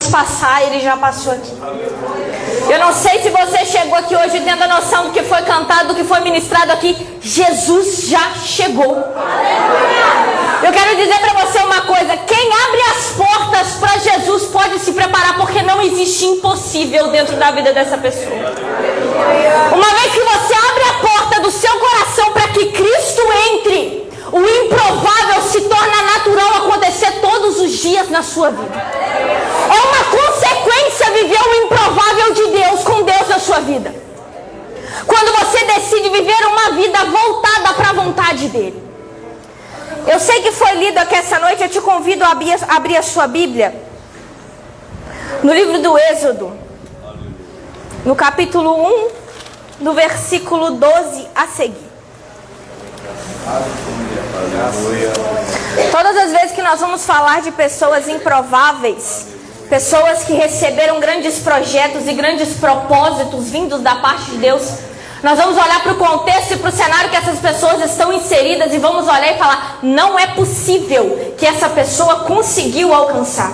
passar, ele já passou aqui. Eu não sei se você chegou aqui hoje tendo a noção do que foi cantado, do que foi ministrado aqui. Jesus já chegou. Eu quero dizer para você uma coisa: quem abre as portas para Jesus pode se preparar, porque não existe impossível dentro da vida dessa pessoa. Uma vez que você abre a porta do seu coração para que Cristo entre, o improvável se torna natural acontecer todos os dias na sua vida. É uma consequência viver o improvável de Deus com Deus na sua vida. Quando você decide viver uma vida voltada para a vontade dele. Eu sei que foi lido aqui essa noite, eu te convido a abrir a sua Bíblia. No livro do Êxodo, no capítulo 1, do versículo 12 a seguir. Todas as vezes que nós vamos falar de pessoas improváveis, pessoas que receberam grandes projetos e grandes propósitos vindos da parte de Deus, nós vamos olhar para o contexto e para o cenário que essas pessoas estão inseridas e vamos olhar e falar: não é possível que essa pessoa conseguiu alcançar,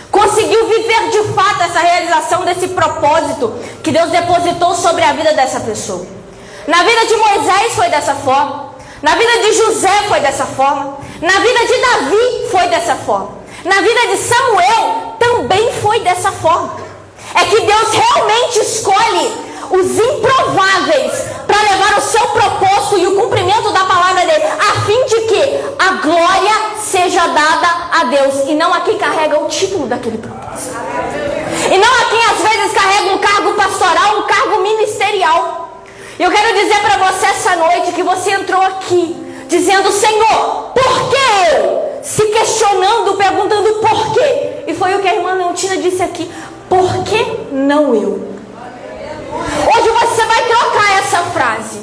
conseguiu viver de fato essa realização desse propósito que Deus depositou sobre a vida dessa pessoa. Na vida de Moisés foi dessa forma, na vida de José foi dessa forma, na vida de Davi foi dessa forma, na vida de Samuel também foi dessa forma. É que Deus realmente escolhe os improváveis para levar o seu propósito e o cumprimento da palavra dele, a fim de que a glória seja dada a Deus e não a quem carrega o título daquele propósito, e não a quem às vezes carrega um cargo pastoral, um cargo ministerial. Eu quero dizer para você essa noite que você entrou aqui dizendo: Senhor, por que eu? Se questionando, perguntando por quê. E foi o que a irmã Leontina disse aqui: por que não eu? Hoje você vai trocar essa frase.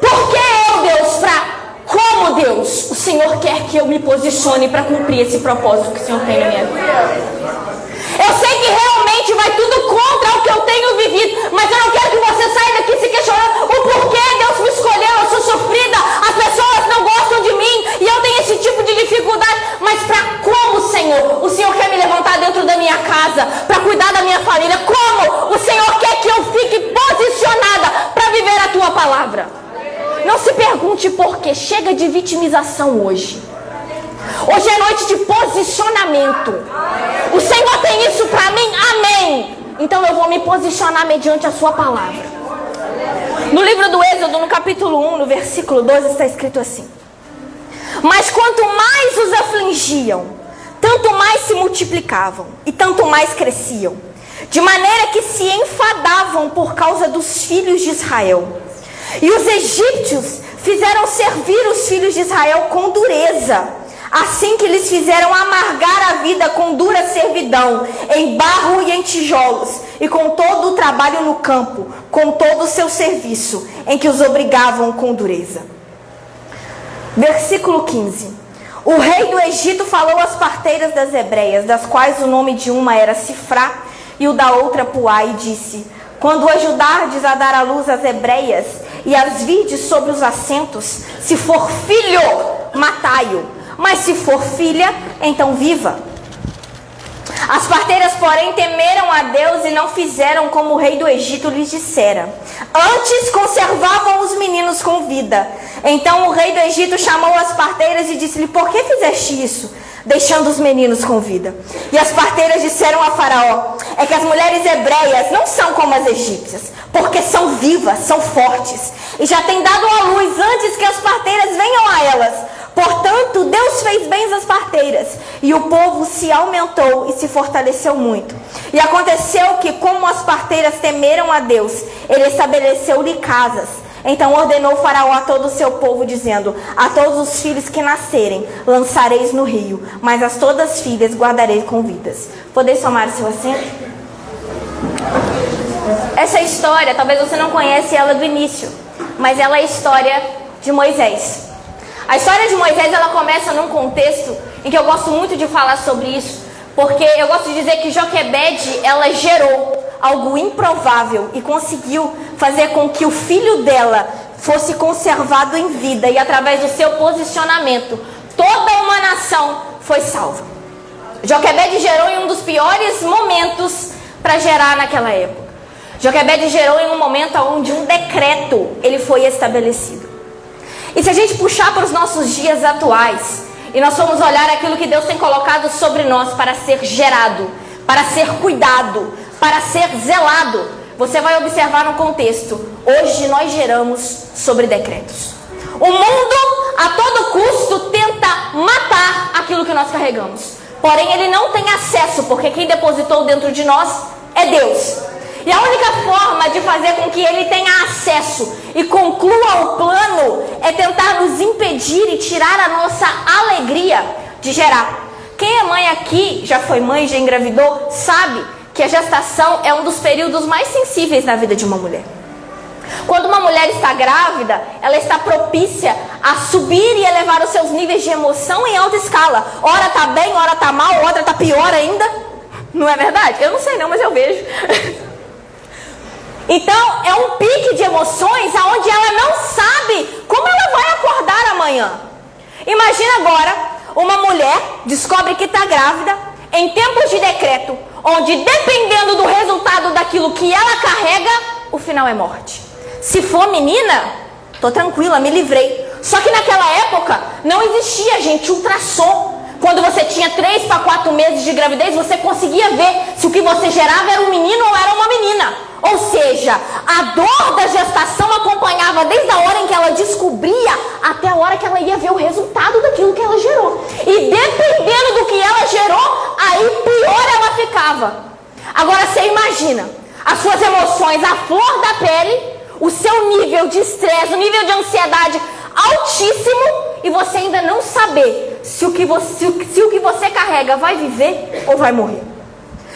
Por que eu, Deus? Para como, Deus, o Senhor quer que eu me posicione para cumprir esse propósito que o Senhor tem na minha vida? Eu sei que realmente vai tudo contra o que eu tenho vivido, mas eu não quero que você saia daqui se questionando o porquê Deus me escolheu. Eu sou sofrida, as pessoas não gostam de mim e eu tenho esse tipo de dificuldade. Mas para como, Senhor? O Senhor quer me levantar dentro da minha casa para cuidar da minha família? Como o Senhor quer que eu fique posicionada para viver a tua palavra? Não se pergunte por quê. Chega de vitimização hoje. Hoje é noite de posicionamento. O Senhor tem isso para mim? Amém. Então eu vou me posicionar mediante a sua palavra. No livro do Êxodo, no capítulo 1, no versículo 12, está escrito assim: mas quanto mais os afligiam, tanto mais se multiplicavam e tanto mais cresciam, de maneira que se enfadavam por causa dos filhos de Israel. E os egípcios fizeram servir os filhos de Israel com dureza, assim que lhes fizeram amargar a vida com dura servidão, em barro e em tijolos, e com todo o trabalho no campo, com todo o seu serviço, em que os obrigavam com dureza. Versículo 15. O rei do Egito falou às parteiras das hebreias, das quais o nome de uma era Sifrá e o da outra Puá, e disse: quando ajudardes a dar à luz as hebreias e as virdes sobre os assentos, se for filho, matai-o, mas se for filha, então viva. As parteiras, porém, temeram a Deus e não fizeram como o rei do Egito lhes dissera. Antes conservavam os meninos com vida. Então o rei do Egito chamou as parteiras e disse-lhe: por que fizeste isso, deixando os meninos com vida? E as parteiras disseram a Faraó: é que as mulheres hebreias não são como as egípcias, porque são vivas, são fortes, e já têm dado à luz antes que as parteiras venham a elas. Portanto, Deus fez bem às parteiras, e o povo se aumentou e se fortaleceu muito. E aconteceu que, como as parteiras temeram a Deus, ele estabeleceu-lhe casas. Então ordenou Faraó a todo o seu povo, dizendo: a todos os filhos que nascerem lançareis no rio, mas as todas as filhas guardareis com vidas. Podeis tomar o seu assento? Essa história, talvez você não conhece ela do início, mas ela é a história de Moisés. A história de Moisés, ela começa num contexto em que eu gosto muito de falar sobre isso, porque eu gosto de dizer que Joquebede, ela gerou algo improvável e conseguiu fazer com que o filho dela fosse conservado em vida, e através do seu posicionamento, toda uma nação foi salva. Joquebede gerou em um dos piores momentos para gerar naquela época. Joquebede gerou em um momento onde um decreto ele foi estabelecido. E se a gente puxar para os nossos dias atuais, e nós formos olhar aquilo que Deus tem colocado sobre nós para ser gerado, para ser cuidado, para ser zelado, você vai observar no contexto. Hoje nós geramos sobre decretos. O mundo a todo custo tenta matar aquilo que nós carregamos. Porém ele não tem acesso, porque quem depositou dentro de nós é Deus. E a única forma de fazer com que ele tenha acesso e conclua o plano é tentar nos impedir e tirar a nossa alegria de gerar. Quem é mãe aqui, já foi mãe, já engravidou, sabe que a gestação é um dos períodos mais sensíveis na vida de uma mulher. Quando uma mulher está grávida, ela está propícia a subir e elevar os seus níveis de emoção em alta escala. Ora tá bem, ora tá mal, outra tá pior ainda. Não é verdade? Eu não sei não, mas eu vejo. Então, é um pique de emoções onde ela não sabe como ela vai acordar amanhã. Imagina agora, uma mulher descobre que está grávida em tempos de decreto, onde dependendo do resultado daquilo que ela carrega, o final é morte. Se for menina, tô tranquila, me livrei. Só que naquela época não existia, gente, ultrassom. Quando você tinha 3 para 4 meses de gravidez, você conseguia ver se o que você gerava era um menino ou era uma menina. Ou seja, a dor da gestação acompanhava desde a hora em que ela descobria até a hora que ela ia ver o resultado daquilo que ela gerou. E dependendo do que ela gerou, aí pior ela ficava. Agora você imagina, as suas emoções à flor da pele, o seu nível de estresse, o nível de ansiedade altíssimo, e você ainda não saber se o que você carrega vai viver ou vai morrer.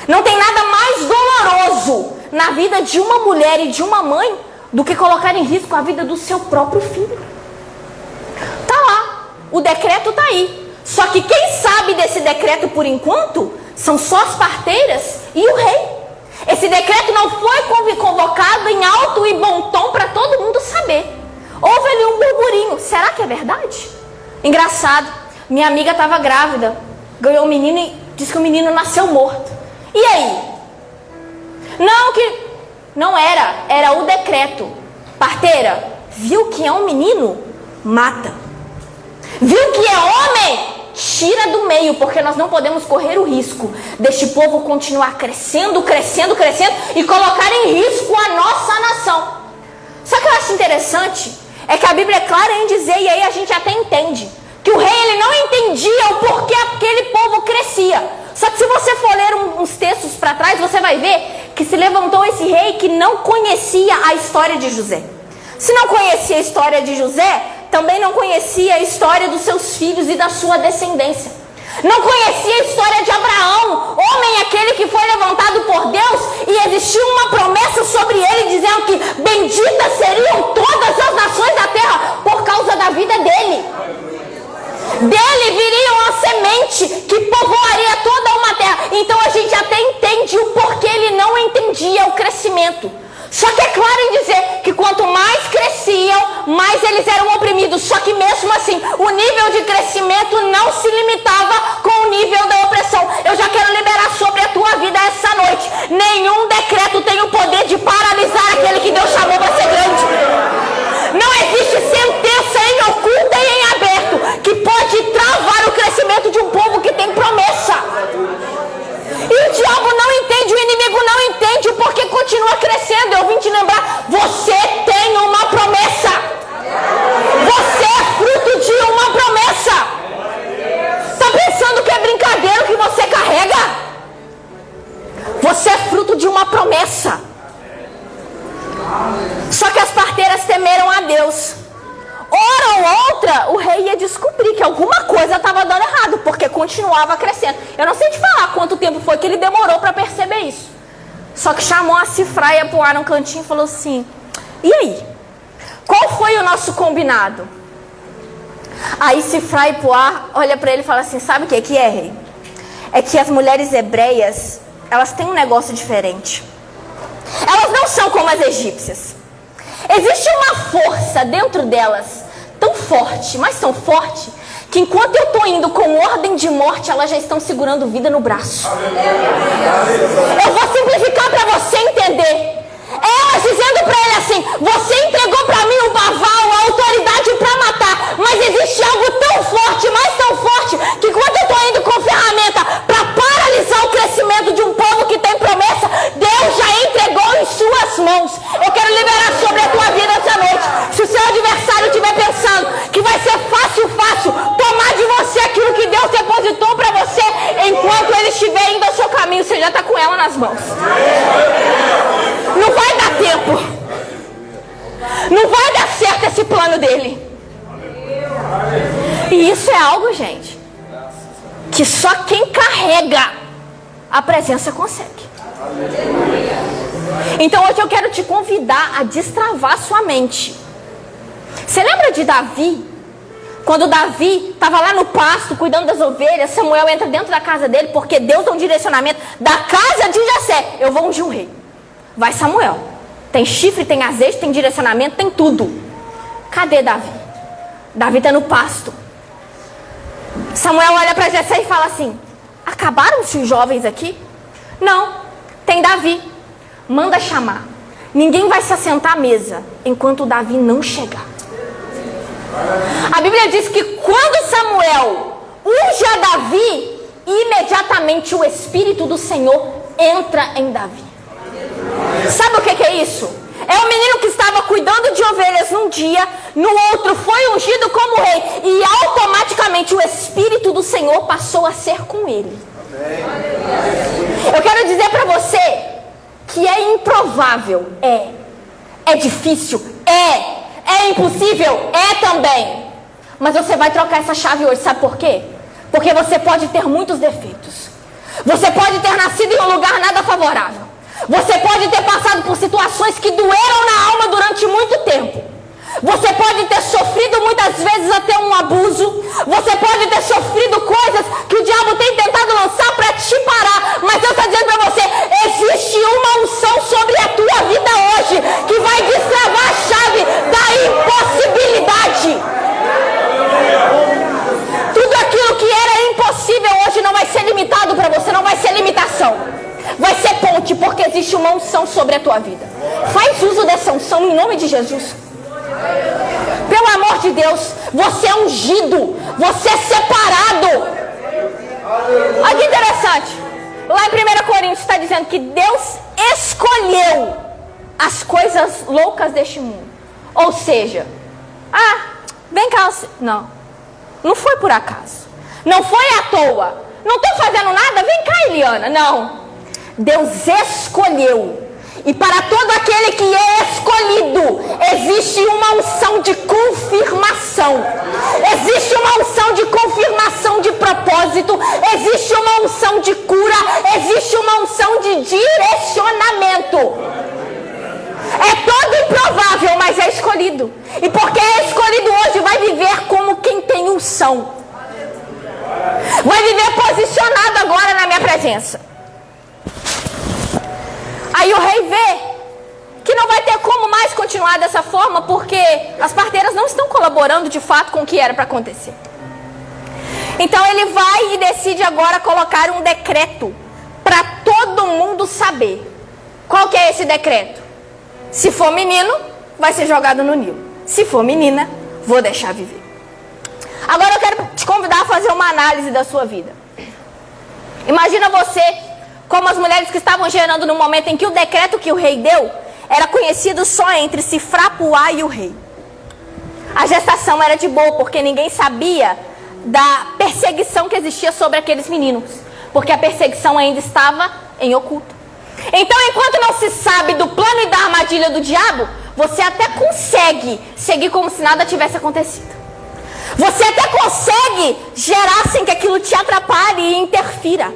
Não tem nada mais doloroso na vida de uma mulher e de uma mãe do que colocar em risco a vida do seu próprio filho. Tá lá, o decreto tá aí. Só que quem sabe desse decreto por enquanto são só as parteiras e o rei. Esse decreto não foi convocado em alto e bom tom para todo mundo saber. Houve ali um burburinho. Será que é verdade? Engraçado, minha amiga estava grávida, ganhou um menino e disse que o menino nasceu morto. E aí? Não, que não era o decreto. Parteira, viu que é um menino? Mata. Viu que é homem? Tira do meio, porque nós não podemos correr o risco deste povo continuar crescendo e colocar em risco a nossa nação. Só que eu acho interessante é que a Bíblia é clara em dizer, e aí a gente até entende, que o rei ele não entendia o porquê aquele povo crescia. Só que se você for ler uns textos para trás, você vai ver que se levantou esse rei que não conhecia a história de José. Se não conhecia a história de José, também não conhecia a história dos seus filhos e da sua descendência. Não conhecia a história de Abraão, homem aquele que foi levantado por Deus e existiu uma promessa sobre ele dizendo que benditas seriam todas as nações da terra por causa da vida dele. Dele viria uma semente que povoaria toda uma terra. Então a gente até entende o porquê ele não entendia o crescimento. Só que é claro em dizer que quanto mais cresciam, mais eles eram oprimidos. Só que mesmo assim, o nível de crescimento não se limitava com o nível da opressão. Eu já quero liberar sobre a tua vida essa noite. Nenhum decreto tem o poder de paralisar aquele que Deus chamou para ser grande. Não existe sentença em oculta e em aberto que pode travar o crescimento de um povo que tem promessa. E o diabo não entende, o inimigo não entende o porquê continua crescendo. Eu vim te lembrar, você tem uma promessa. Você é fruto de uma promessa. Está pensando que é brincadeira o que você carrega? Você é fruto de uma promessa. Só que as parteiras temeram a Deus. Hora ou outra, o rei ia descobrir que alguma coisa estava dando errado, porque continuava crescendo. Eu não sei te falar quanto tempo foi que ele demorou para perceber isso. Só que chamou a Sifra e a Puá num cantinho e falou assim: e aí? Qual foi o nosso combinado? Aí Sifra e Puá olha para ele e fala assim: sabe o que é, rei? É que as mulheres hebreias, elas têm um negócio diferente. Elas não são como as egípcias. Existe uma força dentro delas tão forte, mas tão forte, que enquanto eu estou indo com ordem de morte, elas já estão segurando vida no braço. Eu vou simplificar Samuel nas mãos. Não vai dar tempo. Não vai dar certo esse plano dele. E isso é algo, gente, que só quem carrega a presença consegue. Então hoje eu quero te convidar a destravar sua mente. Você lembra de Davi? Quando Davi estava lá no pasto cuidando das ovelhas, Samuel entra dentro da casa dele, porque Deus dá um direcionamento da casa de Jessé: eu vou ungir um rei. Vai Samuel. Tem chifre, tem azeite, tem direcionamento, tem tudo. Cadê Davi? Davi está no pasto. Samuel olha para Jessé e fala assim: acabaram-se os jovens aqui? Não, tem Davi. Manda chamar. Ninguém vai se assentar à mesa enquanto Davi não chegar. A Bíblia diz que quando Samuel unge a Davi, imediatamente o Espírito do Senhor entra em Davi. Sabe o que é isso? É um menino que estava cuidando de ovelhas num dia, no outro foi ungido como rei, e automaticamente o Espírito do Senhor passou a ser com ele. Eu quero dizer para você que é improvável, é difícil, é impossível, é também. Mas você vai trocar essa chave hoje, sabe por quê? Porque você pode ter muitos defeitos. Você pode ter nascido em um lugar nada favorável. Você pode ter passado por situações que doeram na alma durante muito tempo. Você pode ter sofrido muitas vezes até um abuso. Você pode ter sofrido coisas que o diabo tem tentado lançar para te parar. Mas Deus está dizendo para você: existe uma unção sobre a tua vida hoje que vai destravar a chave da impossibilidade. Tudo aquilo que era impossível hoje não vai ser limitado para você, não vai ser limitação. Vai ser ponte, porque existe uma unção sobre a tua vida. Faz uso dessa unção em nome de Jesus. Pelo amor de Deus, você é ungido, você é separado. Olha que interessante. Lá em 1 Coríntios está dizendo que Deus escolheu as coisas loucas deste mundo. Ou seja, vem cá. Não foi por acaso. Não foi à toa. Não estou fazendo nada, vem cá, Eliana. Não. Deus escolheu. E para todo aquele que é escolhido, existe uma unção de confirmação. Existe uma unção de confirmação de propósito. Existe uma unção de cura. Existe uma unção de direcionamento. É todo improvável, mas é escolhido. E porque é escolhido hoje, vai viver como quem tem unção. Vai viver posicionado agora na minha presença. Aí o rei vê que não vai ter como mais continuar dessa forma, porque as parteiras não estão colaborando de fato com o que era para acontecer. Então ele vai e decide agora colocar um decreto para todo mundo saber. Qual que é esse decreto? Se for menino, vai ser jogado no Nilo. Se for menina, vou deixar viver. Agora eu quero te convidar a fazer uma análise da sua vida. Imagina você como as mulheres que estavam gerando no momento em que o decreto que o rei deu era conhecido só entre Sifra-Puá e o rei. A gestação era de boa, porque ninguém sabia da perseguição que existia sobre aqueles meninos, porque a perseguição ainda estava em oculto. Então, enquanto não se sabe do plano e da armadilha do diabo, você até consegue seguir como se nada tivesse acontecido. Você até consegue gerar sem que aquilo te atrapalhe e interfira.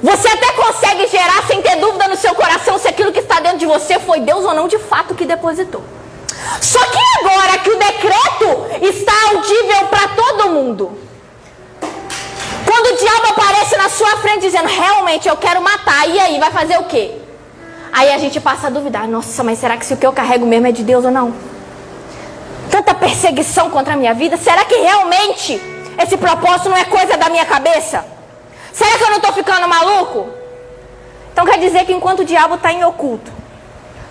Você até consegue gerar sem ter dúvida no seu coração se aquilo que está dentro de você foi Deus ou não de fato que depositou. Só que agora que o decreto está audível para todo mundo, quando o diabo aparece na sua frente dizendo: realmente eu quero matar, e aí, vai fazer o quê? Aí a gente passa a duvidar: nossa, mas será que se o que eu carrego mesmo é de Deus ou não? Tanta perseguição contra a minha vida, será que realmente esse propósito não é coisa da minha cabeça? Será que eu não estou ficando maluco? Então quer dizer que enquanto o diabo está em oculto,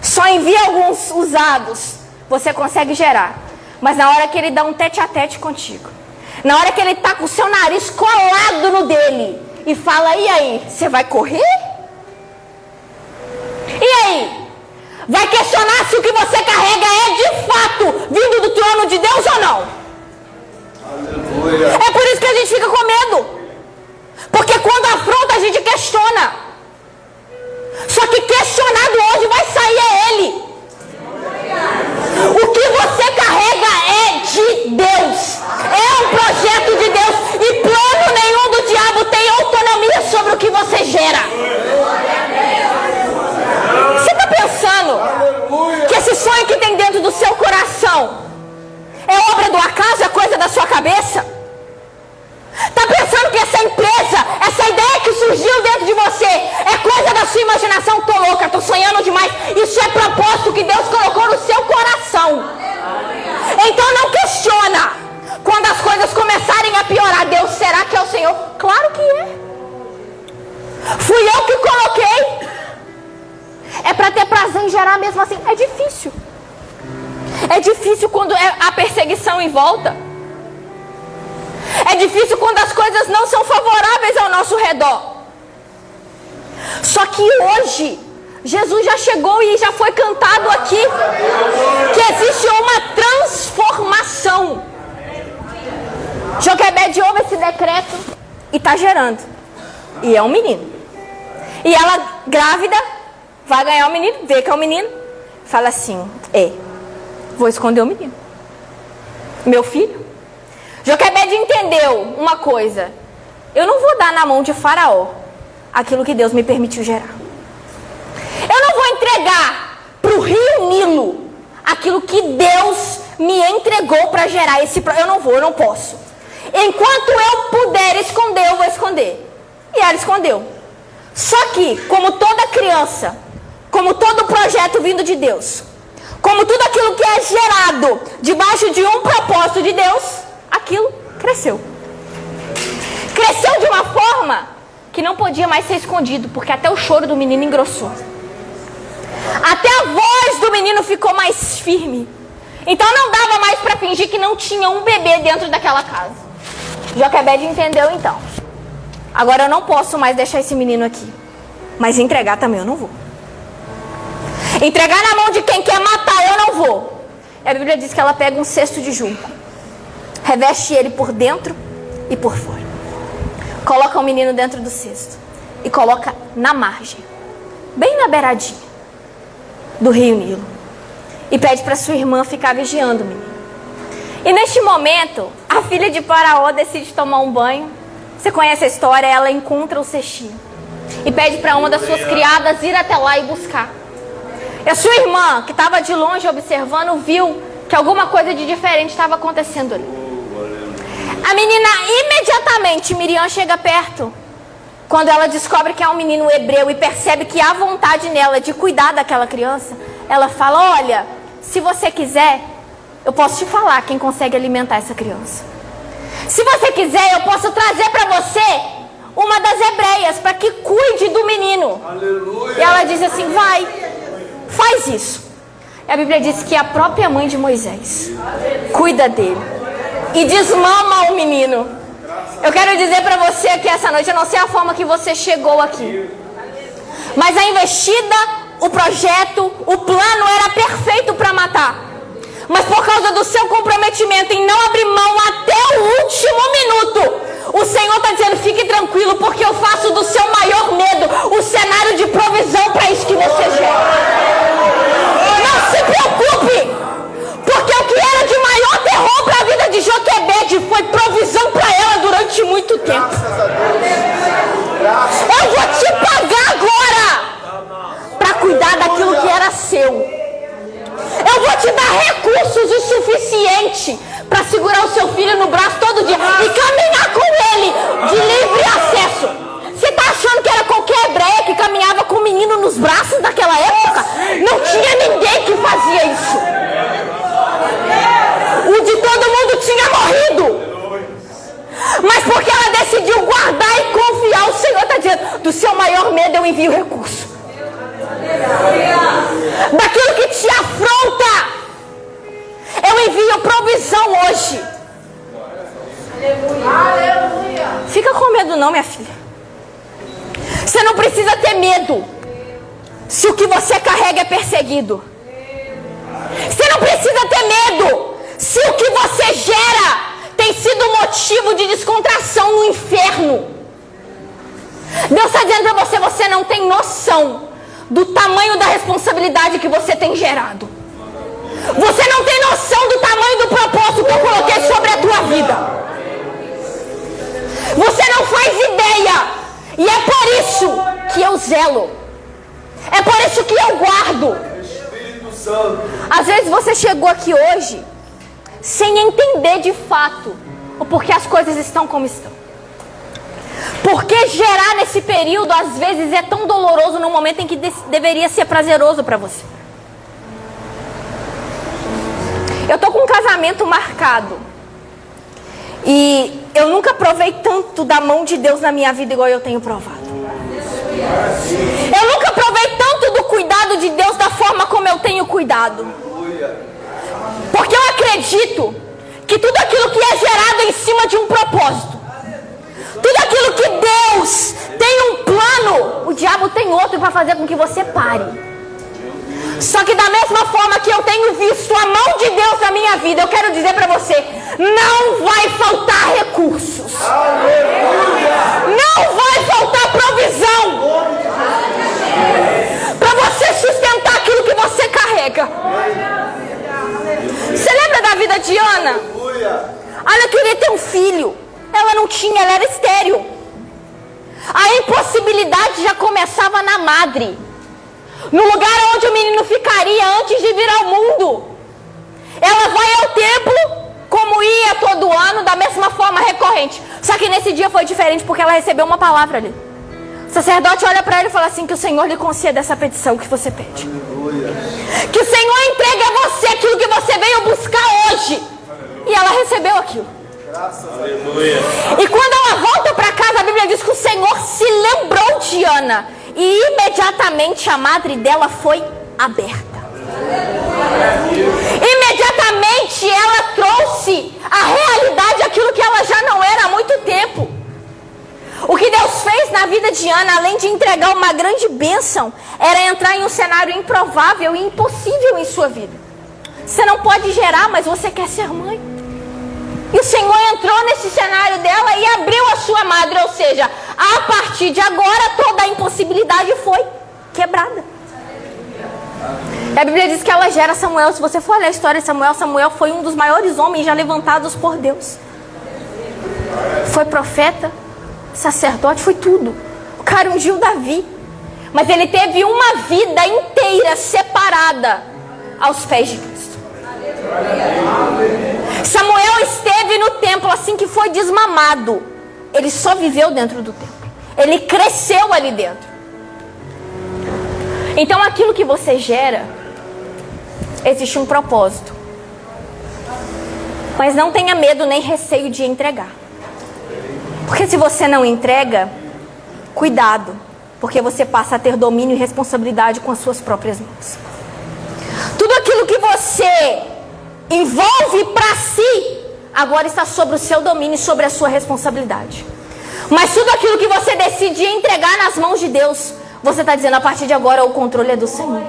só envia alguns usados, você consegue gerar. Mas na hora que ele dá um tete-a-tete contigo, na hora que ele está com o seu nariz colado no dele e fala: e aí, você vai correr? E aí? Vai questionar se o que você carrega é de fato vindo do trono de Deus ou não? Aleluia. É por isso que a gente fica com medo. Porque quando afronta, a gente questiona. questionado hoje vai sair é ele. O que você carrega é de Deus. É um projeto de Deus. E plano nenhum do diabo tem autonomia sobre o que você gera. Você está pensando que esse sonho que tem dentro do seu coração é obra do acaso, é coisa da sua cabeça? Está pensando que essa empresa, essa ideia que surgiu dentro de você é coisa da sua imaginação? Tô louca, tô sonhando demais. Isso é propósito que Deus colocou no seu coração. Então não questiona. Quando as coisas começarem a piorar, Deus, será que é o Senhor? Claro que é. Fui eu que coloquei. É para ter prazer em gerar mesmo assim. É difícil. É difícil quando há perseguição em volta. É difícil quando as coisas não são favoráveis ao nosso redor. Só que hoje, Jesus já chegou e já foi cantado aqui que existe uma transformação. Joquebede ouve esse decreto e está gerando. E é um menino. E ela, grávida, vai ganhar o menino, vê que é o menino, fala assim, vou esconder o menino. Meu filho. Joquebede entendeu uma coisa. Eu não vou dar na mão de Faraó aquilo que Deus me permitiu gerar. Eu não vou entregar para o rio Nilo aquilo que Deus me entregou para gerar esse... Eu não posso. Enquanto eu puder esconder, eu vou esconder. E ela escondeu. Só que, como toda criança, como todo projeto vindo de Deus, como tudo aquilo que é gerado debaixo de um propósito de Deus, aquilo cresceu. Cresceu de uma forma que não podia mais ser escondido, porque até o choro do menino engrossou. Até a voz do menino ficou mais firme. Então não dava mais para fingir que não tinha um bebê dentro daquela casa. Joquebede entendeu então. Agora eu não posso mais deixar esse menino aqui. Mas entregar também eu não vou. Entregar na mão de quem quer matar eu não vou. E a Bíblia diz que ela pega um cesto de junco, reveste ele por dentro e por fora. Coloca o menino dentro do cesto e coloca na margem, bem na beiradinha do rio Nilo. E pede para sua irmã ficar vigiando o menino. E neste momento, a filha de Faraó decide tomar um banho. Você conhece a história, ela encontra o cestinho e pede para uma das suas criadas ir até lá e buscar. E a sua irmã, que estava de longe observando, viu que alguma coisa de diferente estava acontecendo ali. A menina imediatamente, Miriam chega perto, quando ela descobre que é um menino hebreu e percebe que há vontade nela de cuidar daquela criança, ela fala, olha, se você quiser, eu posso te falar quem consegue alimentar essa criança. Se você quiser, eu posso trazer para você uma das hebreias para que cuide do menino. Aleluia. E ela diz assim, vai, faz isso. E a Bíblia diz que a própria mãe de Moisés cuida dele e desmama o menino. Eu quero dizer para você que essa noite, eu não sei a forma que você chegou aqui, mas a investida, o projeto, o plano era perfeito para matar. Mas por causa do seu comprometimento em não abrir mão até o último minuto, o Senhor está dizendo, fique tranquilo, porque eu faço do seu maior medo o cenário de provisão para isso que você gera. Não se preocupe, porque o que era de maior terror para a vida de Joquebede foi provisão para ela durante muito tempo. Eu vou te pagar agora para cuidar daquilo que era seu. Eu vou te dar recursos o suficiente para segurar o seu filho no braço todo dia e caminhar com ele de livre acesso. Você está achando que era qualquer hebreia que caminhava com o menino nos braços naquela época? Não tinha ninguém que fazia isso. O de todo mundo tinha morrido. Mas porque ela decidiu guardar e confiar, o Senhor está dizendo, do seu maior medo eu envio recurso. Daquilo que te afronta, eu envio provisão hoje. Aleluia. Fica com medo não, minha filha. Você não precisa ter medo se o que você carrega é perseguido. Você não precisa ter medo se o que você gera tem sido motivo de descontração no inferno. Deus está dizendo para você, você não tem noção do tamanho da responsabilidade que você tem gerado. Você não tem noção do tamanho do propósito que eu coloquei sobre a tua vida. Você não faz ideia. E é por isso que eu zelo. É por isso que eu guardo. Às vezes você chegou aqui hoje sem entender de fato o porquê as coisas estão como estão. Porque gerar nesse período às vezes é tão doloroso no momento em que deveria ser prazeroso para você. Eu tô com um casamento marcado. E eu nunca provei tanto da mão de Deus na minha vida igual eu tenho provado. Eu nunca provei tanto do cuidado de Deus da forma como eu tenho cuidado. Porque eu acredito que tudo aquilo que é gerado em cima de um propósito, tudo aquilo que Deus tem um plano, o diabo tem outro para fazer com que você pare. Só que da mesma forma que eu tenho visto a mão de Deus na minha vida, eu quero dizer para você, não vai faltar recursos. Não vai faltar provisão para você sustentar aquilo que você carrega. Você lembra da vida de Ana? Ana queria ter um filho. Ela não tinha, ela era estéril. A impossibilidade já começava na madre. No lugar onde o menino ficaria antes de vir ao mundo. Ela vai ao templo, como ia todo ano, da mesma forma recorrente. Só que nesse dia foi diferente, porque ela recebeu uma palavra ali. O sacerdote olha para ele e fala assim, que o Senhor lhe conceda essa petição que você pede. Que o Senhor entregue a você aquilo que você veio buscar hoje. E ela recebeu aquilo. E quando ela volta para casa, a Bíblia diz que o Senhor se lembrou de Ana. E imediatamente a madre dela foi aberta. Imediatamente ela trouxe a realidade, aquilo que ela já não era há muito tempo. O que Deus fez na vida de Ana, além de entregar uma grande bênção, era entrar em um cenário improvável e impossível em sua vida. Você não pode gerar, mas você quer ser mãe. E o Senhor entrou nesse cenário dela e abriu a sua madre, ou seja, a partir de agora toda a impossibilidade foi quebrada. E a Bíblia diz que ela gera Samuel. Se você for ler a história de Samuel, Samuel foi um dos maiores homens já levantados por Deus. Foi profeta, sacerdote, foi tudo. O cara ungiu Davi. Mas ele teve uma vida inteira separada aos pés de Cristo. Samuel esteve no templo assim que foi desmamado. Ele só viveu dentro do templo. Ele cresceu ali dentro. Então aquilo que você gera, existe um propósito. Mas não tenha medo nem receio de entregar. Porque se você não entrega, cuidado. Porque você passa a ter domínio e responsabilidade com as suas próprias mãos. Tudo aquilo que você envolve para si, agora está sobre o seu domínio e sobre a sua responsabilidade. Mas tudo aquilo que você decide entregar nas mãos de Deus, você está dizendo, a partir de agora o controle é do Senhor.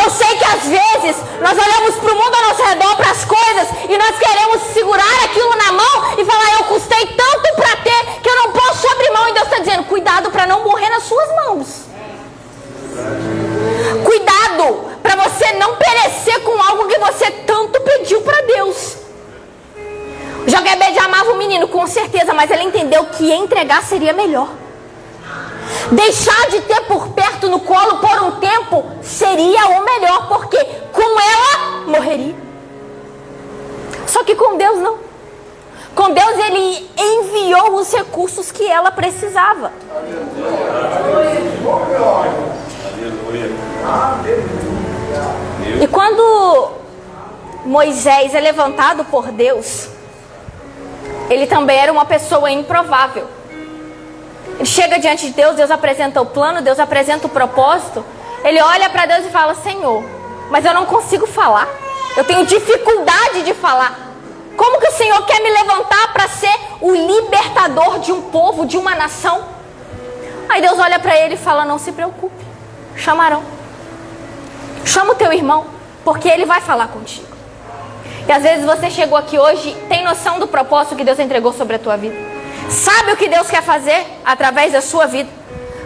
Eu sei que às vezes nós olhamos para o mundo ao nosso redor, para as coisas, e nós queremos segurar aquilo na mão e falar, eu custei tanto para ter que eu não posso abrir mão. E Deus está dizendo, cuidado para não morrer nas suas mãos. Cuidado para você não perecer com algo que você tanto pediu para Deus. Joquebede amava o menino, com certeza, mas ele entendeu que entregar seria melhor. Deixar de ter por perto no colo por um tempo seria o melhor, porque com ela morreria. Só que com Deus não. Com Deus ele enviou os recursos que ela precisava. E quando Moisés é levantado por Deus, ele também era uma pessoa improvável. Ele chega diante de Deus, Deus apresenta o plano, Deus apresenta o propósito. Ele olha para Deus e fala, Senhor, mas eu não consigo falar. Eu tenho dificuldade de falar. Como que o Senhor quer me levantar para ser o libertador de um povo, de uma nação? Aí Deus olha para ele e fala, não se preocupe, chamarão. Chama o teu irmão, porque ele vai falar contigo. E às vezes você chegou aqui hoje, tem noção do propósito que Deus entregou sobre a tua vida? Sabe o que Deus quer fazer através da sua vida?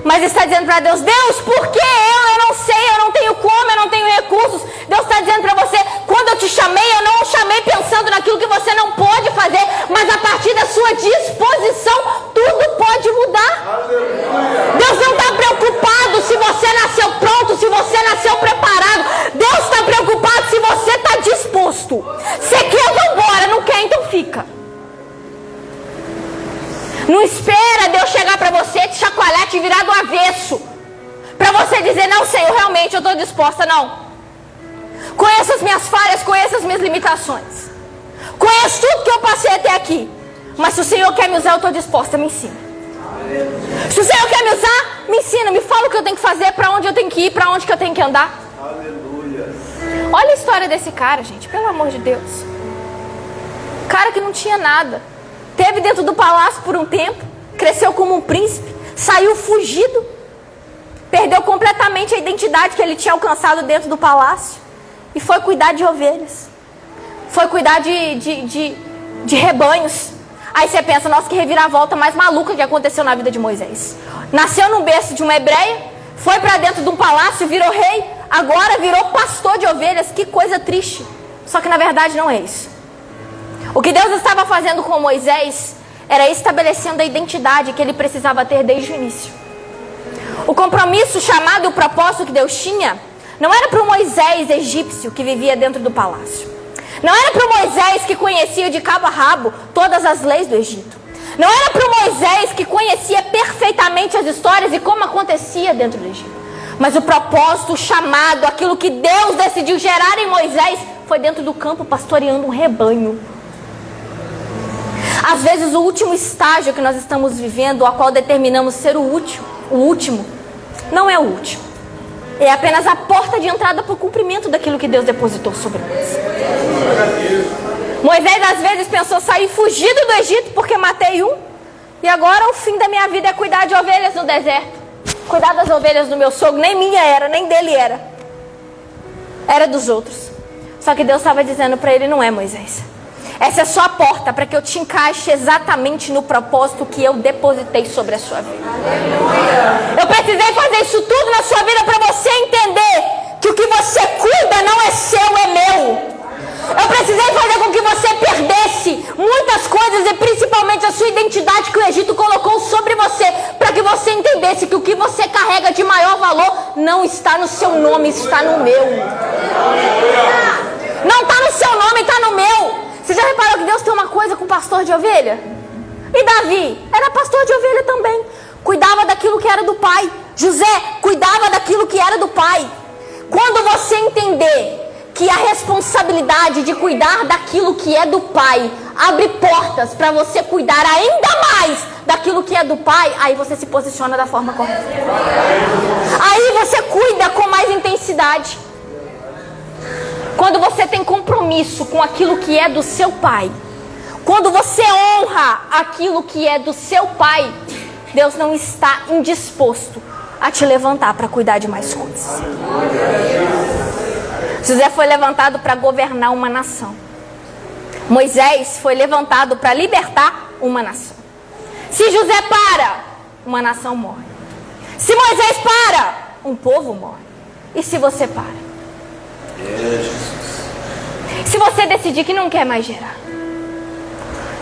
mas está dizendo para Deus: Deus, por que eu não sei, eu não tenho como, eu não tenho recursos. Deus está dizendo para você: quando eu te chamei, eu não o chamei pensando naquilo que você não pode fazer, mas a partir da sua disposição, tudo pode mudar. Deus não está preocupado se você nasceu pronto, se você nasceu preparado. Deus está preocupado se você está disposto. Você quer, vambora, não quer, então fica. Não espera Deus chegar para você, te chacoalhar, te virar do avesso, para você dizer: não, Senhor, realmente eu estou disposta. Não. Conheço as minhas falhas, conheço as minhas limitações, conheço tudo que eu passei até aqui, mas se o Senhor quer me usar, eu estou disposta, me ensina. Se o Senhor quer me usar, me ensina, me fala o que eu tenho que fazer, para onde eu tenho que ir, para onde que eu tenho que andar. Aleluia. Olha a história desse cara, gente, pelo amor de Deus. Cara que não tinha nada, teve dentro do palácio por um tempo, cresceu como um príncipe, saiu fugido, perdeu completamente a identidade que ele tinha alcançado dentro do palácio e foi cuidar de ovelhas, foi cuidar de rebanhos. Aí você pensa: nossa, que reviravolta mais maluca que aconteceu na vida de Moisés. Nasceu num berço de uma hebreia, foi para dentro de um palácio, virou rei, agora virou pastor de ovelhas. Que coisa triste. Só que na verdade não é isso. O que Deus estava fazendo com Moisés era estabelecendo a identidade que ele precisava ter desde o início. O compromisso, o chamado e o propósito que Deus tinha não era para o Moisés egípcio que vivia dentro do palácio. Não era para o Moisés que conhecia de cabo a rabo todas as leis do Egito. Não era para o Moisés que conhecia perfeitamente as histórias e como acontecia dentro do Egito. Mas o propósito, o chamado, aquilo que Deus decidiu gerar em Moisés foi dentro do campo pastoreando um rebanho. Às vezes o último estágio que nós estamos vivendo, a qual determinamos ser o último, não é o último. É apenas a porta de entrada para o cumprimento daquilo que Deus depositou sobre nós. Moisés às vezes pensou: sair fugido do Egito porque matei um, e agora o fim da minha vida é cuidar de ovelhas no deserto. Cuidar das ovelhas do meu sogro, nem minha era, nem dele era. Era dos outros. Só que Deus estava dizendo para ele: não é, Moisés. Essa é só a porta para que eu te encaixe exatamente no propósito que eu depositei sobre a sua vida. Eu precisei fazer isso tudo na sua vida para você entender que o que você cuida não é seu, é meu. Eu precisei fazer com que você perdesse muitas coisas e principalmente a sua identidade que o Egito colocou sobre você, para que você entendesse que o que você carrega de maior valor não está no seu nome, está no meu. Não está no seu nome, está no meu. Você já reparou que Deus tem uma coisa com pastor de ovelha? E Davi era pastor de ovelha também. Cuidava daquilo que era do pai. José cuidava daquilo que era do pai. Quando você entender que a responsabilidade de cuidar daquilo que é do pai abre portas para você cuidar ainda mais daquilo que é do pai, aí você se posiciona da forma correta. Aí você cuida com mais intensidade. Quando você tem compromisso com aquilo que é do seu pai, quando você honra aquilo que é do seu pai, Deus não está indisposto a te levantar para cuidar de mais coisas. José foi levantado para governar uma nação. Moisés foi levantado para libertar uma nação. Se José para, uma nação morre. Se Moisés para, um povo morre. E se você para? Se você decidir que não quer mais gerar.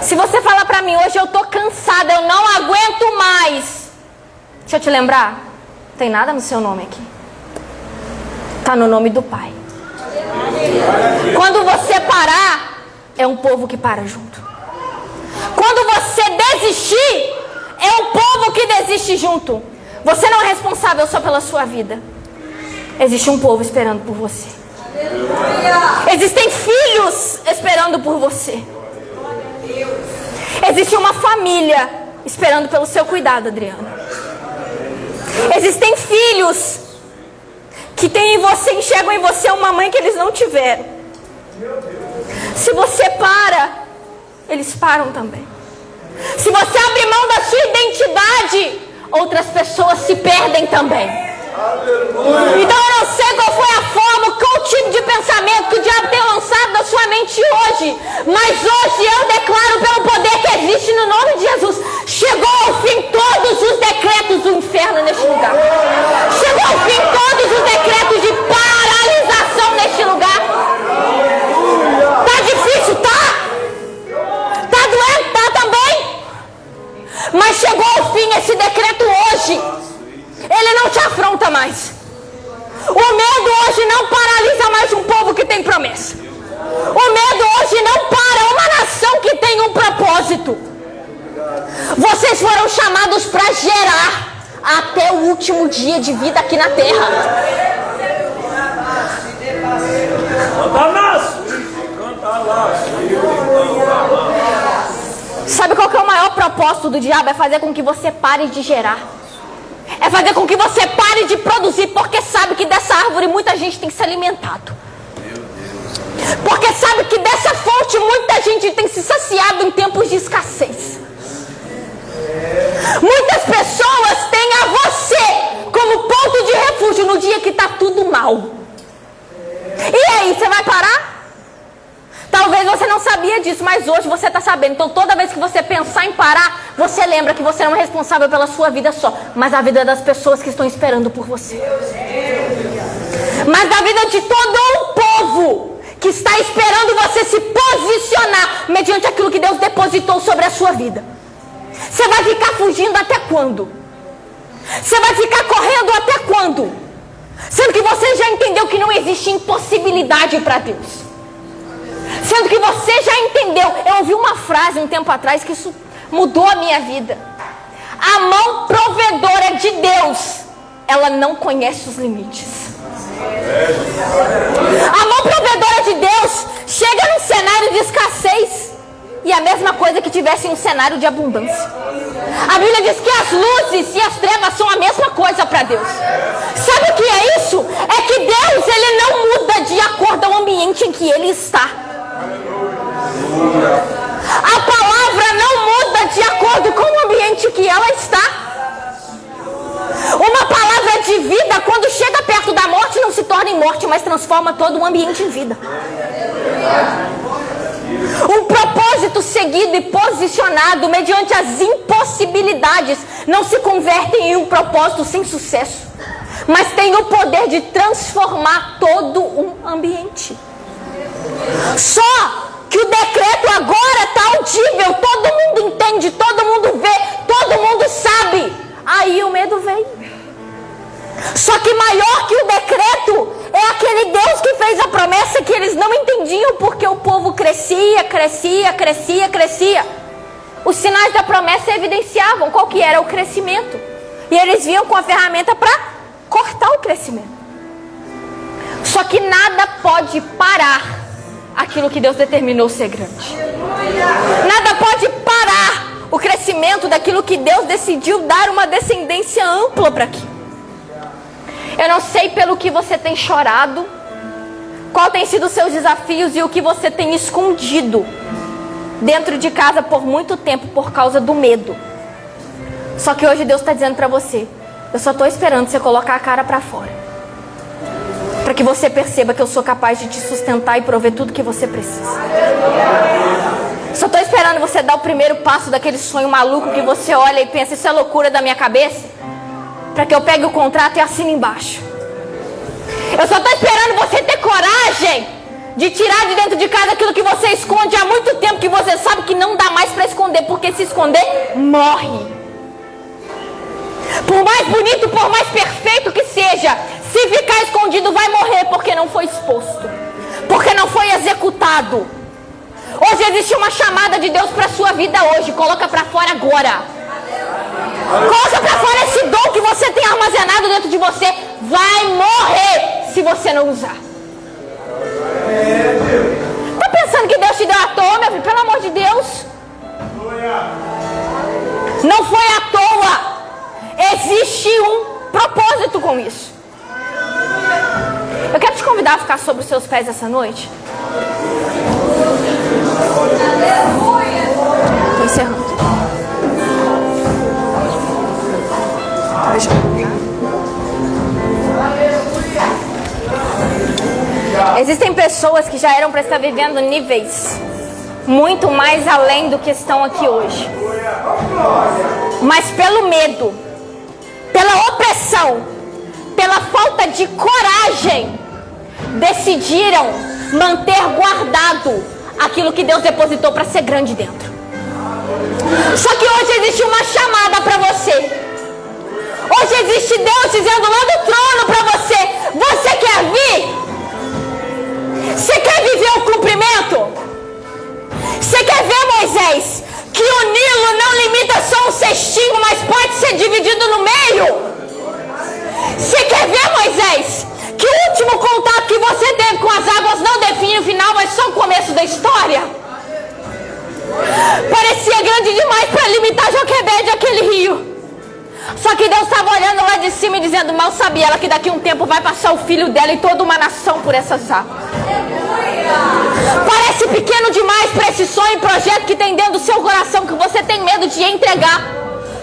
Se você falar para mim: hoje eu tô cansada, eu não aguento mais. Deixa eu te lembrar, não tem nada no seu nome aqui. Tá no nome do Pai. Quando você parar, é um povo que para junto. Quando você desistir, é um povo que desiste junto. Você não é responsável só pela sua vida. Existe um povo esperando por você. Existem filhos esperando por você. Existe uma família esperando pelo seu cuidado, Adriana. Existem filhos que têm em você, enxergam em você uma mãe que eles não tiveram. Se você para, eles param também. Se você abrir mão da sua identidade, outras pessoas se perdem também. Então eu não sei qual foi a forma, qual tipo de pensamento que o diabo tem lançado na sua mente hoje, mas hoje eu declaro pelo poder que existe no nome de Jesus: Chegou ao fim todos os decretos do inferno neste lugar. Chegou ao fim todos os decretos de paralisação neste lugar. Tá difícil, tá? Tá doendo, tá também? Mas chegou ao fim esse decreto hoje. Ele não te afronta mais. O medo hoje não paralisa mais um povo que tem promessa. O medo hoje não para uma nação que tem um propósito. Vocês foram chamados para gerar até o último dia de vida aqui na terra. Sabe qual que é o maior propósito do diabo? É fazer com que você pare de gerar. É fazer com que você pare de produzir, porque sabe que dessa árvore muita gente tem se alimentado. Porque sabe que dessa fonte muita gente tem se saciado em tempos de escassez. Muitas pessoas têm a você como ponto de refúgio no dia que está tudo mal. E aí, você vai parar? Talvez você não sabia disso, mas hoje você está sabendo. Então toda vez que você pensar em parar, você lembra que você não é responsável pela sua vida só, mas a vida das pessoas que estão esperando por você. Mas a vida de todo um povo que está esperando você se posicionar mediante aquilo que Deus depositou sobre a sua vida. Você vai ficar fugindo até quando? Você vai ficar correndo até quando? Sendo que você já entendeu que não existe impossibilidade para Deus. Sendo que você já entendeu. Eu ouvi uma frase um tempo atrás que isso mudou a minha vida. A mão provedora de Deus, ela não conhece os limites. A mão provedora de Deus chega num cenário de escassez e a mesma coisa que tivesse em um cenário de abundância. A Bíblia diz que as luzes e as trevas são a mesma coisa para Deus. Sabe o que é isso? É que Deus, ele não muda de acordo ao ambiente em que ele está. A palavra não muda de acordo com o ambiente que ela está. Uma palavra de vida, quando chega perto da morte, não se torna em morte, mas transforma todo o ambiente em vida. Um propósito seguido e posicionado mediante as impossibilidades não se converte em um propósito sem sucesso, mas tem o poder de transformar todo um ambiente. Só que o decreto agora está audível, todo mundo entende, todo mundo vê, todo mundo sabe. Aí o medo vem. Só que maior que o decreto é aquele Deus que fez a promessa que eles não entendiam, porque o povo crescia. Os sinais da promessa evidenciavam qual que era o crescimento. E eles vinham com a ferramenta para cortar o crescimento. Só que nada pode parar aquilo que Deus determinou ser grande. Nada pode parar o crescimento daquilo que Deus decidiu dar uma descendência ampla para aqui. Eu não sei pelo que você tem chorado, qual tem sido os seus desafios e o que você tem escondido dentro de casa por muito tempo por causa do medo. Só que hoje Deus está dizendo para você, eu só estou esperando você colocar a cara para fora, para que você perceba que eu sou capaz de te sustentar e prover tudo que você precisa. Só estou esperando você dar o primeiro passo daquele sonho maluco que você olha e pensa, isso é loucura da minha cabeça, para que eu pegue o contrato e assine embaixo. Eu só estou esperando você ter coragem de tirar de dentro de casa aquilo que você esconde há muito tempo, que você sabe que não dá mais para esconder, porque se esconder, morre. Por mais bonito, por mais perfeito que seja, se ficar escondido vai morrer, porque não foi exposto, porque não foi executado. Hoje existe uma chamada de Deus para a sua vida hoje. Coloca para fora agora. Coloca para fora esse dom que você tem armazenado dentro de você. Vai morrer se você não usar. Tá pensando que Deus te deu à toa, meu filho? Pelo amor de Deus. Não foi à toa. Existe um propósito com isso. Eu quero te convidar a ficar sobre os seus pés essa noite. Estou encerrando. Existem pessoas que já eram para estar vivendo níveis muito mais além do que estão aqui hoje. Mas pelo medo, pela opressão, pela falta de coragem, decidiram manter guardado aquilo que Deus depositou para ser grande dentro. Só que hoje existe uma chamada para você. Hoje existe Deus dizendo lá do trono para você: você quer vir? Você quer viver o cumprimento? Você quer ver, Moisés, que o Nilo não limita só um cestinho, mas pode ser dividido no meio? Você quer ver, Moisés, que o último contato que você teve com as águas não define o final, mas só o começo da história? Parecia grande demais para limitar Joquebede, aquele rio. Só que Deus estava olhando lá de cima e dizendo: mal sabia ela que daqui a um tempo vai passar o filho dela e toda uma nação por essas águas. Parece pequeno demais para esse sonho e projeto que tem dentro do seu coração, que você tem medo de entregar.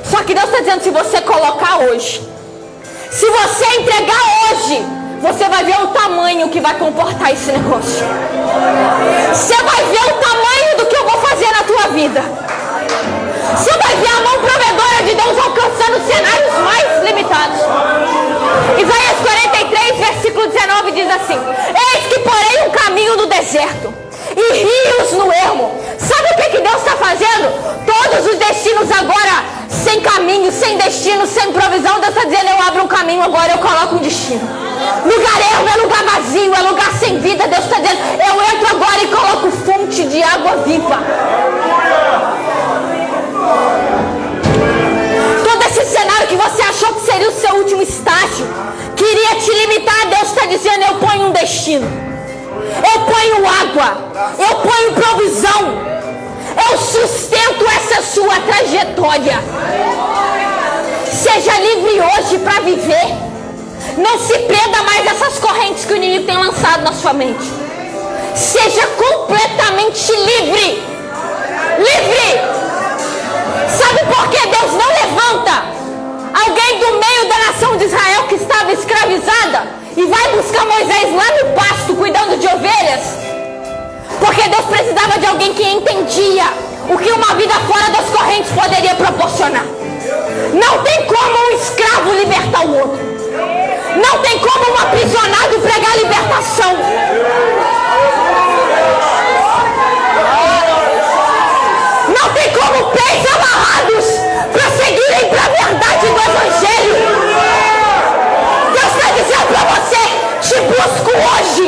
Só que Deus está dizendo: se você colocar hoje, se você entregar hoje, você vai ver o tamanho que vai comportar esse negócio. Você vai ver o tamanho do que eu vou fazer na tua vida. Você vai ver a mão provedora de Deus alcançando cenários mais limitados. Isaías 43, versículo 19 diz assim: eis que porei um caminho no deserto e rios no ermo. Sabe o que Deus está fazendo? Todos os destinos agora sem caminho, sem destino, sem provisão. Deus está dizendo: eu abro um caminho agora, eu coloco um destino. Lugar ermo é lugar vazio, é lugar sem vida. Deus está dizendo: eu entro agora e coloco fonte de água viva. Todo esse cenário que você achou que seria o seu último estágio, que iria te limitar, Deus está dizendo: eu ponho um destino, eu ponho água, eu ponho provisão, eu sustento essa sua trajetória. Seja livre hoje para viver. Não se prenda mais essas correntes que o inimigo tem lançado na sua mente. Seja completamente livre. Livre. Sabe por que Deus não levanta alguém do meio da nação de Israel que estava escravizada e vai buscar Moisés lá no pasto cuidando de ovelhas? Porque Deus precisava de alguém que entendia o que uma vida fora das correntes poderia proporcionar. Não tem como um escravo libertar o outro. Não tem como um aprisionado pregar libertação. Não tem como pés amarrados prosseguirem para a verdade do Evangelho. Deus está dizendo para você: te busco hoje.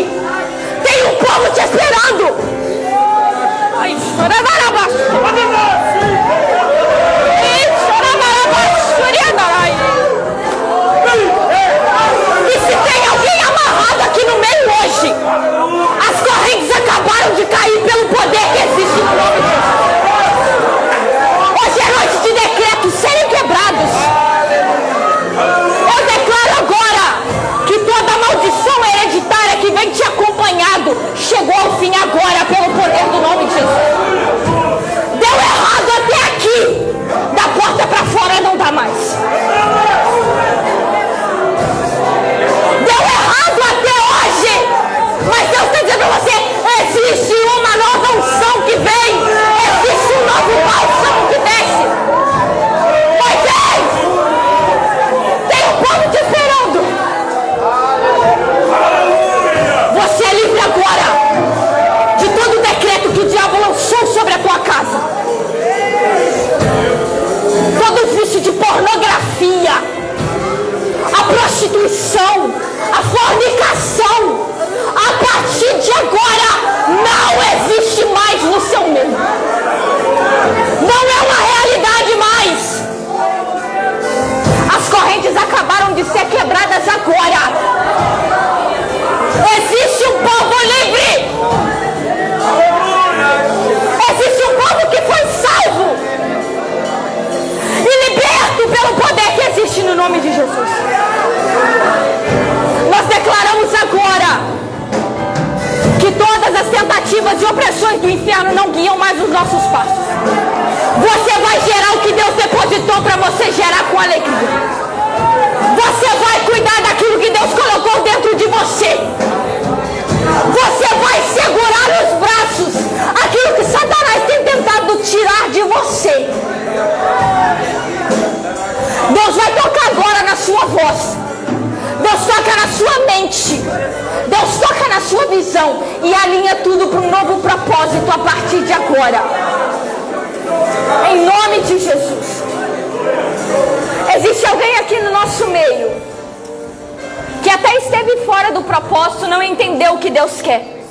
Tem um povo te esperando. E se tem alguém amarrado aqui no meio hoje, as correntes acabaram de cair pelo poder que existe no nome de Jesus. Hoje é noite de decretos serem quebrados. Eu declaro agora que toda maldição hereditária que vem te acompanhando chegou ao fim agora pelo poder do nome de Jesus. Deu errado até aqui, da porta para fora não dá mais. Deu errado até hoje, mas Deus está dizendo para você: existe uma nova unção que vem, existe um novo bálsamo que desce. Moisés, tem um povo te esperando. Você é livre agora de todo o decreto que o diabo lançou sobre a tua casa. Todo o vício de pornografia, a prostituição, a fornicação, a partir de agora não existe mais no seu meio. Não é uma realidade mais. As correntes acabaram de ser quebradas agora. Existe um povo livre. Existe um povo que foi salvo e liberto pelo poder que existe no nome de Jesus. Nós declaramos agora que todas as tentativas e opressões do inferno não guiam mais os nossos passos. Você vai gerar o que Deus depositou para você gerar com alegria. Você vai cuidar daquilo que Deus colocou dentro de você. Você vai segurar nos braços aquilo que Satanás tem tentado tirar de você. Deus toca na sua mente. Deus toca na sua visão e alinha tudo para um novo propósito a partir de agora. Em nome de Jesus. Existe alguém aqui no nosso meio que até esteve fora do propósito, não entendeu o que Deus quer.